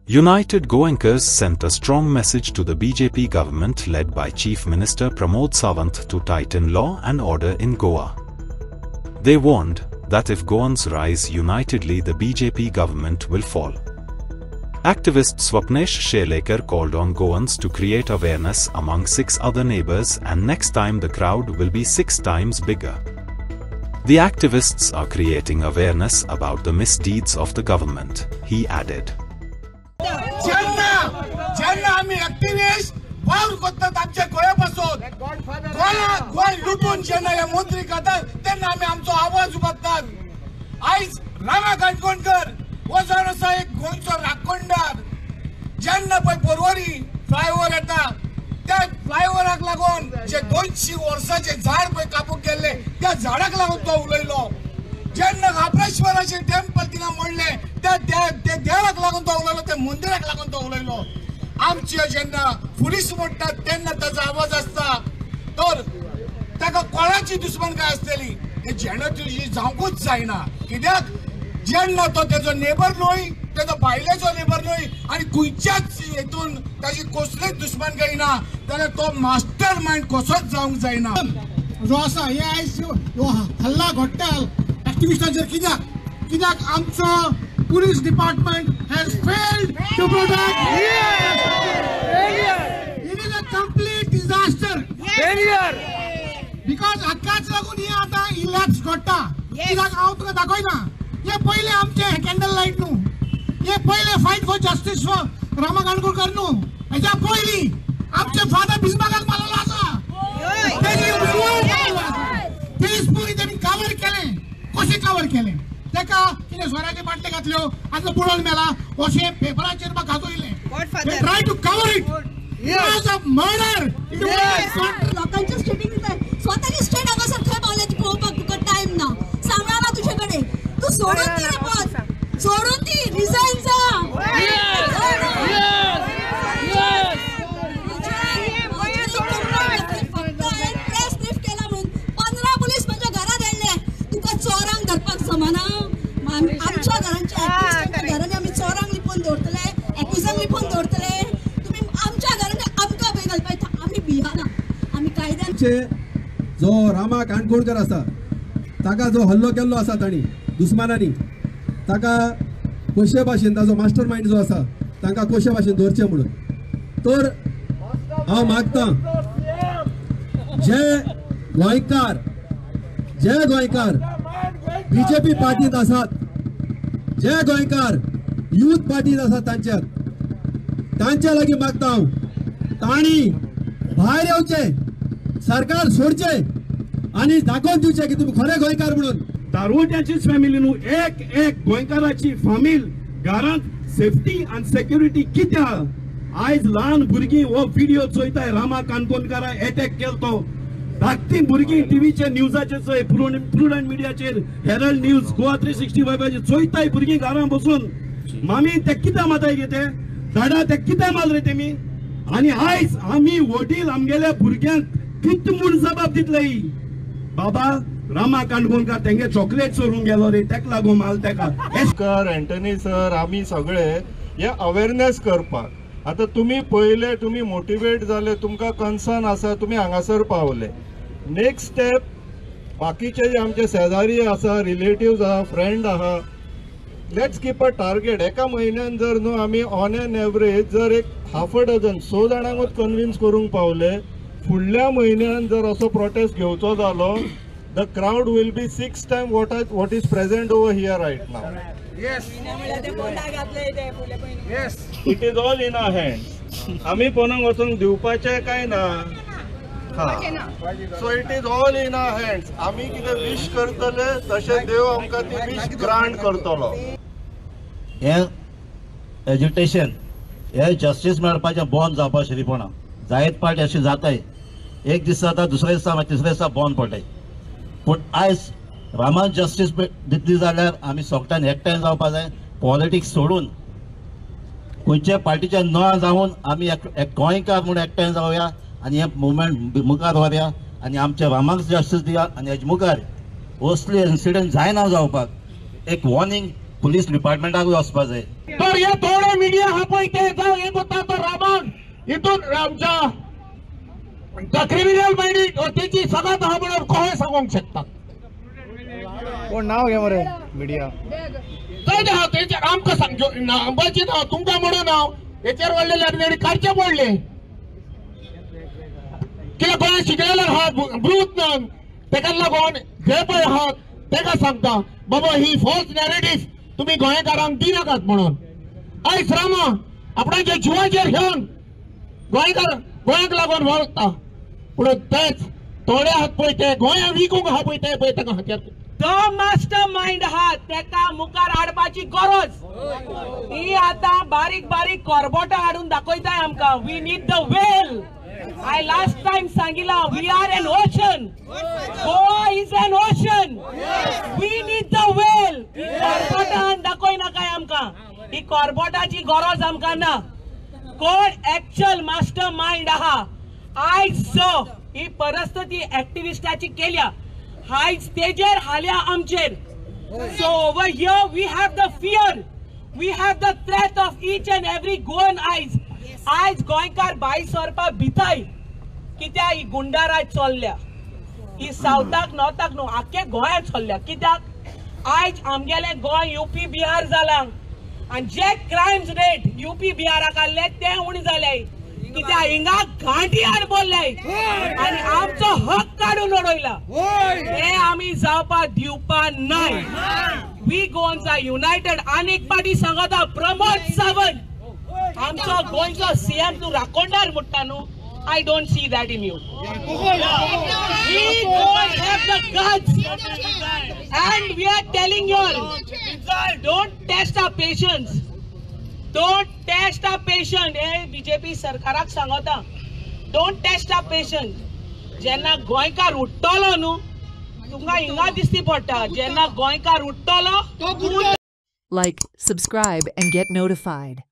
United Goenkars sent a strong message to the BJP government led by Chief Minister Pramod Sawant to tighten law and order in Goa. They warned that if Goans rise unitedly, the BJP government will fall. Activist Swapnesh Shelekar called on Goans to create awareness among 6 other neighbors, and next time the crowd will be 6 times bigger. The activists are creating awareness about the misdeeds of the government, he added. ज्यांना आम्ही activist वावर करतात आमच्या गोयापासून गोय लुटून ज्यांना हे मंत्री करतात त्यांना आम्ही आमचो आवाज उबारतात. आयज रामा काणकोणकर हो जण असा एक गोंयचो राखणदार ज्यांना पळय परवरी फ्लायओव्हर येता त्या फ्लायओव्हराक लागून जे 200 वर्सांचे झाड पळय कापूक गेल्ले त्या झाडाक लागून तो उलयलो. ज्यांना महाबळेश्वराचे टेम्पल तिना मोडले त्या देवाक लागून तो उलयलो, त्या मंदिराक लागून तो उलयलो. आमची जेन्ना पुलीस मोडटात तेन्ना ताचो आवाज आसता, तर ताका कोणाची दुश्मनकाय आसतली हे जेन्ना तुजी जावंकूच जायना. कित्याक जेन्ना तो तेजो नेबर न्हय, तेजो भायलेचो नेबर न्हय आनी खंयच्याच हेतून ताची कसलीच दुश्मनकाय ना, जाल्यार तो मास्टर माइंड कसोच जावंक जायना. जो आसा हे आयज हल्ला घडटा ऍक्टिव्हिस्टांचेर कित्याक आमचो police department has failed to protect. It is a complete disaster. Because हाकाच लागून हे आता इलॅप्स घडटा. कित्याक हांव तुका दाखयना, हे पहिले आमचे कॅन्डल लाईट न्हू, हे पहिले fight for justice for Rama Kankonkar न्हू, हेच्या पयली आमचे फादर बिस्मार्काक मारलेलो आसा. पीसफुली त्यांनी कावर केले. कशें कावर केले? तेका कितें सोऱ्याचे बाटले घातल्यो आनी बुडोवन मेला अशें पेपराचेर म्हाका गाजोयलें. Try to cover it. It was a murder. लोकांचे स्टेटिंग दिता स्वताची स्टेट हांगासर खंय पावले ती पळोवपाक तुका टायम ना. सांगा ना तुजे कडेन तूं सोडून दी रे पद, सोडून दी, रिजाइन जा. प्रेस ब्रीफ केला म्हणून 15 पोलीस माझ्या घरात येयले. तुका चोरांक धरपाक जमना. आमच्या घरांच्या घरांनी आम्ही चोरांक लिपोवन दवरतले, एक्युजांक लिपोवन दवरतले. तुम्ही आमच्या घरांनी आमकां भंय घालपाक आमी भियाना. आमी कायद्यान जो रामा काणकोणकर आसा ताका जो हल्लो केल्लो आसा तांणी दुस्मानांनी, ताका कशे भाशेन ताजो मास्टर माइंड जो आसा तांकां कशे भाशेन दवरचें म्हणून. तर हांव मागतां जे गोंयकार बीजेपी पार्टीत आसात, जे गोंयकार यूथ पार्टीत आसात तांच्या लागीं मागता हांव, तांणी भायर येवचे, सरकार सोडचे आनी दाखोवन दिवचे की तुमी खरे गोंयकार म्हणून. दारूड्याचीच फॅमिली न्हू, एक गोंयकाराची फामील घरांत सेफ्टी आनी सेक्युरिटी कित्याक? आयज ल्हान भुरगीं हो व्हिडिओ चोयताय रामा काणकोणकारा अटॅक केलो तो. धाकटी भुरगीं टीव्हीचे न्यूजाचेर प्रुडंट मिडियाचेर हेरल्ड न्यूज गोवा 365 चोयताय भुरगीं घरां बसून. मामी ते कित्याक माताय गे ते धाडा ते कित्याक माल रे तेमी? आनी आयज आमी वडील आमगेल्या भुरग्यांक कित म्हूण जबाब दितले? बाबा रामा काणकोणकार तेंगे चॉकलेट चोरून गेलो रे, तेका लागून माल तेका. सर एंटनी सर आमी सगळे हे अवेअरनेस करपाक. आता तुम्ही पहिले तुम्ही मोटिवेट झाले, तुमका कन्सर्न आसा, तुम्ही हांगासर पावले. नेक्स्ट स्टेप बाकीचे जे आमचे शेजारी आसा, रिलेटिव्स आहा, फ्रेंड आहा, लेट्स कीप अ टार्गेट. एका म्हयन्यान जर न्हू आमी ऑन एन एवरेज जर एक हाफ अ डझन 100 जाणांकूच कन्विन्स करूंक पावले, फुडल्या म्हयन्यान जर असो प्रोटेस्ट घेवचो जालो, the crowd will be 6 time what is present over here right now. Yes. Yes. It is all in our hands. आम्ही कोणाक वचून दिवपाचे काय ना. So it is all in our hands. आम्ही कितें विश करतले तशें देव आमकां ती विश ग्रांट करतलो. हे एज्युटेशन हे जस्टीस मेळपाचें बंद जावपा शिरीपणा जायत पार्टी अशी जाताय. एक दीस जाता, दुसरे दिसा तिसरे दिसा बंद पडटाय. पूण आयज रामान जस्टीस दितली जाल्यार आमी सोगट्यान एकठांय जावपा जाय. पॉलिटिक्स सोडून खंयच्या पार्टीचे न जावन आमी एक गोंयकार म्हणून एकठांय जावया आनी हे मुवमेंट मुखार व्हरया आनी आमच्या रामाक जस्टीस दिया. आनी हेजे मुखार असले इन्सिडंट जायना जावपाक एक वॉर्निंग पुलीस डिपार्टमेंटाक वचपा जाय. तर हे थोडे मिडिया हा आमच्या क्रिमिनल माइंडेड त्याची सगळ्यात हा म्हणून कोण सांगूंक शकतात कोण नाव घे मरे मीडिया त्याच्यावर आमकां सांगचो अंबाची नाव तुमकां म्हणून नाव त्याच्यावर व्हडले काडचे पडले कित्याक गोंय शिकलेले आहात ब्रूत नन तेका लागून जे पळय आहात तेका सांगता बाबा ही फॉल्स नॅरेटिव्ह तुम्ही गोंयकारांक दिनाकात म्हणून आयज रामा आपणाच्या जिवाचेर घेवन गोंयाक लागून वळखता पूण तेच थोडे आहात पळय ते गोंया विकूंक आहा पळय ते पळय ताका हात्यार तो मास्टर माइंड आहा तेका मुखार हाडपाची गरज ही आता बारीक बारीक कॉर्बोटा हाडून दाखयताय आमकां we need the well I last time सांगिला we are an ocean Goa is an ocean we need the whale कॉर्बोटान दाखोय नाकाय आमकां ही कॉर्बोटाची गरज आमकां ना कोण एक्चुअल मास्टर माइंड आहा आयज जो ही परिस्थिती एक्टिविस्टाची केल्या आयज तेजेर हाल्या आमचेर so over here we have the fear we have the threat of each and every Goan आयज गोंयकार भायर सरपाक भिताय कित्याक ही गुंडाराज चल्ल्या ही सावथाक नॉर्थाक न्हू आख्खे गोंयांत चल्ल्या कित्याक आयज आमगेलें गोंय यूपी बिहार जालां आनी जे क्रायम्स रेट यूपी बिहाराक आहले ते उणे जाले कित्याक हिंगा घांटियार बोलले आनी आमचो हक काडून उडयला हे आमी जावपाक दिवपाक नाय वी गोवन्स आर युनायटेड आनी एक पाटी सांगता प्रमोद सावंत आमचो गोंयचो सीएम तूं राखोंडार म्हणटा न्हू I don't see that in you. We don't have the guts and we are telling you all don't test our patience. Don't test our patience. BJP सरकाराक सांगता don't test our patience. जेन्ना गोंयकार उठ्ठलो न्हू तुमकां हिंगा दिसती पडटा जेन्ना गोंयकार उठ्ठलो Like, subscribe and get notified.